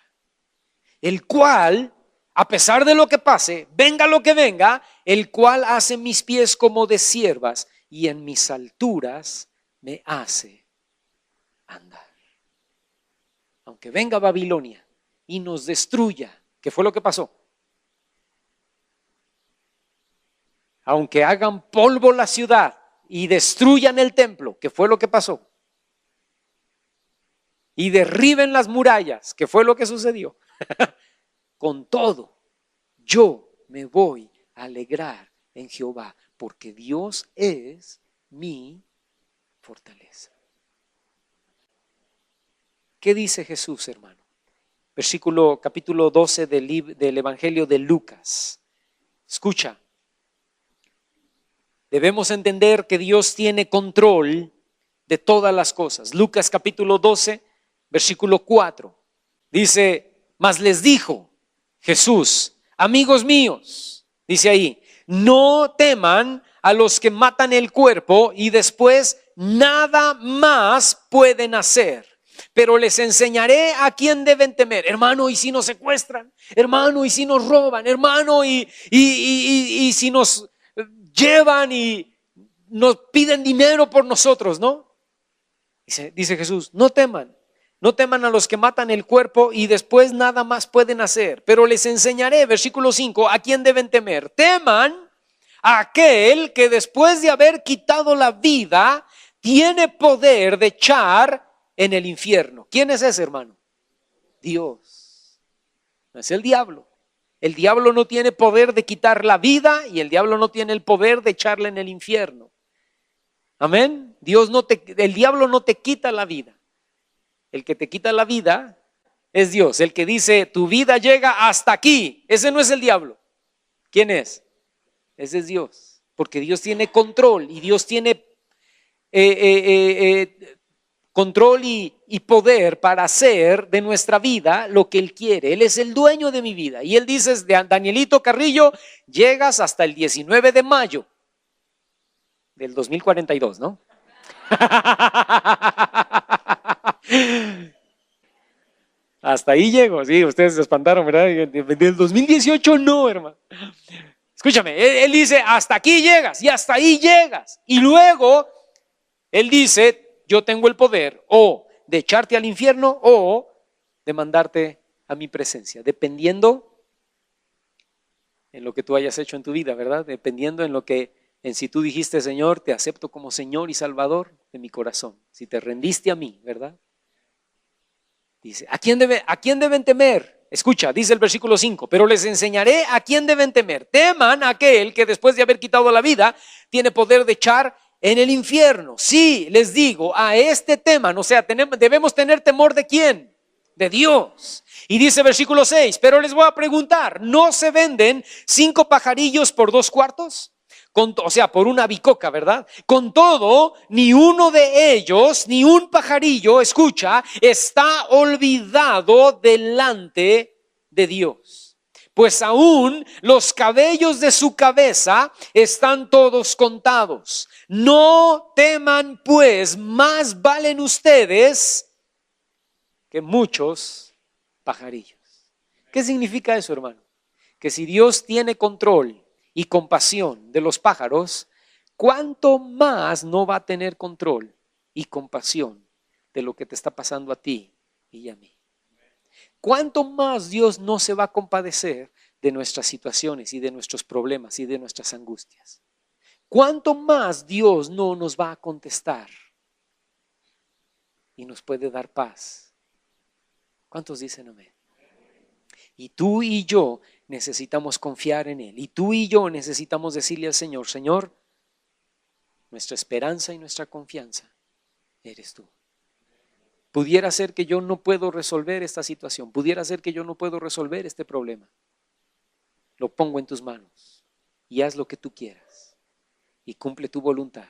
el cual, a pesar de lo que pase, venga lo que venga, el cual hace mis pies como de ciervas y en mis alturas me hace andar. Aunque venga Babilonia y nos destruya, ¿qué fue lo que pasó? Aunque hagan polvo la ciudad y destruyan el templo, ¿qué fue lo que pasó? Y derriben las murallas, ¿qué fue lo que sucedió? Con todo, yo me voy a alegrar en Jehová, porque Dios es mi fortaleza. ¿Qué dice Jesús, hermano? Capítulo 12 del Evangelio de Lucas. Escucha, debemos entender que Dios tiene control de todas las cosas. Lucas capítulo 12, versículo 4. Dice: mas les dijo Jesús: amigos míos, dice ahí, no teman a los que matan el cuerpo y después nada más pueden hacer. Pero les enseñaré a quién deben temer. Hermano, ¿y si nos secuestran? Hermano, ¿y si nos roban? Hermano, ¿y si nos llevan y nos piden dinero por nosotros? ¿No? Dice Jesús, no teman. No teman a los que matan el cuerpo y después nada más pueden hacer. Pero les enseñaré, versículo 5, a quién deben temer. Teman a aquel que después de haber quitado la vida tiene poder de echar en el infierno. ¿Quién es ese, hermano? Dios. No es el diablo. El diablo no tiene poder de quitar la vida y el diablo no tiene el poder de echarla en el infierno. Amén. El diablo no te quita la vida. El que te quita la vida es Dios. El que dice tu vida llega hasta aquí, ese no es el diablo. ¿Quién es? Ese es Dios. Porque Dios tiene control y Dios tiene control y poder para hacer de nuestra vida lo que Él quiere. Él es el dueño de mi vida. Y Él dice: Danielito Carrillo, llegas hasta el 19 de mayo del 2042, ¿no? Hasta ahí llego. Sí, ustedes se espantaron, ¿verdad? Del 2018 no, hermano. Escúchame, Él dice: hasta aquí llegas y hasta ahí llegas. Y luego Él dice: yo tengo el poder o de echarte al infierno o de mandarte a mi presencia, dependiendo en lo que tú hayas hecho en tu vida, ¿verdad? Dependiendo en si tú dijiste: Señor, te acepto como Señor y Salvador de mi corazón. Si te rendiste a mí, ¿verdad? Dice, ¿a quién deben temer? Escucha, dice el versículo 5, pero les enseñaré a quién deben temer. Teman a aquel que después de haber quitado la vida tiene poder de echar en el infierno. Sí, les digo, a este teman. O sea, debemos tener temor ¿de quién? De Dios. Y dice versículo 6, pero les voy a preguntar, ¿no se venden 5 pajarillos por 2 cuartos? O sea, por una bicoca, ¿verdad? Con todo, ni uno de ellos, ni un pajarillo, escucha, está olvidado delante de Dios. Pues aún los cabellos de su cabeza están todos contados. No teman, pues, más valen ustedes que muchos pajarillos. ¿Qué significa eso, hermano? Que si Dios tiene control y compasión de los pájaros, ¿cuánto más no va a tener control y compasión de lo que te está pasando a ti y a mí? ¿Cuánto más Dios no se va a compadecer de nuestras situaciones y de nuestros problemas y de nuestras angustias? ¿Cuánto más Dios no nos va a contestar y nos puede dar paz? ¿Cuántos dicen amén? Y tú y yo necesitamos confiar en Él. Y tú y yo necesitamos decirle al Señor: Señor, nuestra esperanza y nuestra confianza eres tú. Pudiera ser que yo no puedo resolver esta situación. Pudiera ser que yo no puedo resolver este problema. Lo pongo en tus manos y haz lo que tú quieras y cumple tu voluntad.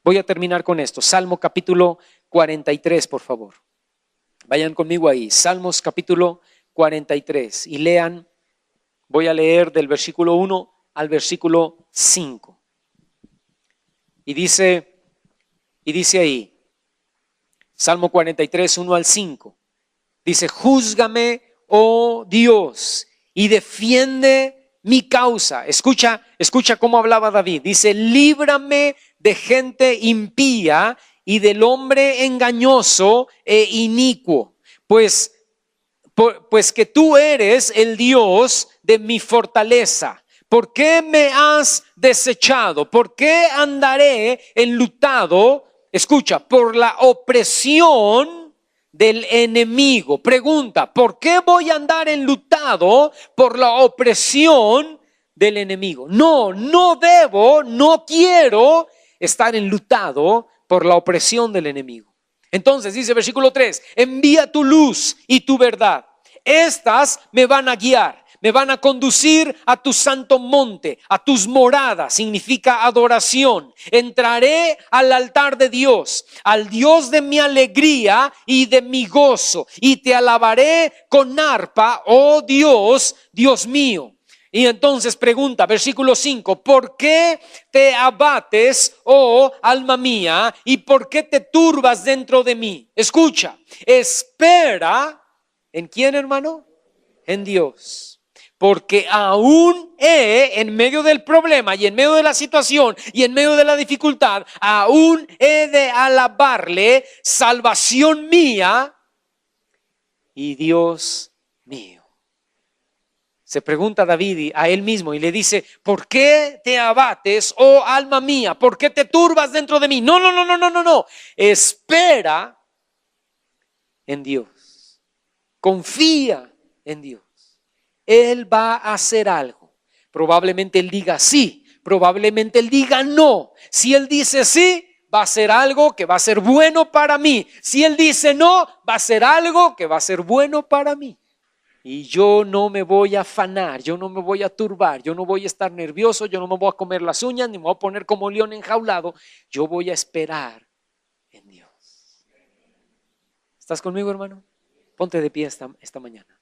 Voy a terminar con esto. Salmo capítulo 43, por favor. Vayan conmigo ahí. Salmos capítulo 43 y lean. Voy a leer del versículo 1 al versículo 5. Y dice ahí, Salmo 43, 1 al 5. Dice: júzgame, oh Dios, y defiende mi causa. Escucha cómo hablaba David. Dice: líbrame de gente impía y del hombre engañoso e inicuo. Pues que tú eres el Dios de mi fortaleza. ¿Por qué me has desechado? ¿Por qué andaré enlutado? Escucha, por la opresión del enemigo. Pregunta: ¿por qué voy a andar enlutado por la opresión del enemigo? No debo, no quiero estar enlutado por la opresión del enemigo. Entonces dice versículo 3: envía tu luz y tu verdad. Estas me van a guiar. Me van a conducir a tu santo monte, a tus moradas, significa adoración. Entraré al altar de Dios, al Dios de mi alegría y de mi gozo, y te alabaré con arpa, oh Dios, Dios mío. Y entonces pregunta, versículo 5: ¿por qué te abates, oh alma mía, y por qué te turbas dentro de mí? Escucha, espera, ¿en quién, hermano? En Dios. Porque aún en medio del problema y en medio de la situación y en medio de la dificultad, aún he de alabarle, salvación mía y Dios mío. Se pregunta David a él mismo y le dice: ¿por qué te abates, oh alma mía? ¿Por qué te turbas dentro de mí? No. Espera en Dios. Confía en Dios. Él va a hacer algo. Probablemente Él diga sí, probablemente Él diga no. Si Él dice sí, va a ser algo que va a ser bueno para mí. Si Él dice no, va a ser algo que va a ser bueno para mí. Y yo no me voy a afanar, yo no me voy a turbar, yo no voy a estar nervioso, yo no me voy a comer las uñas, ni me voy a poner como león enjaulado. Yo voy a esperar en Dios. ¿Estás conmigo, hermano? Ponte de pie esta mañana.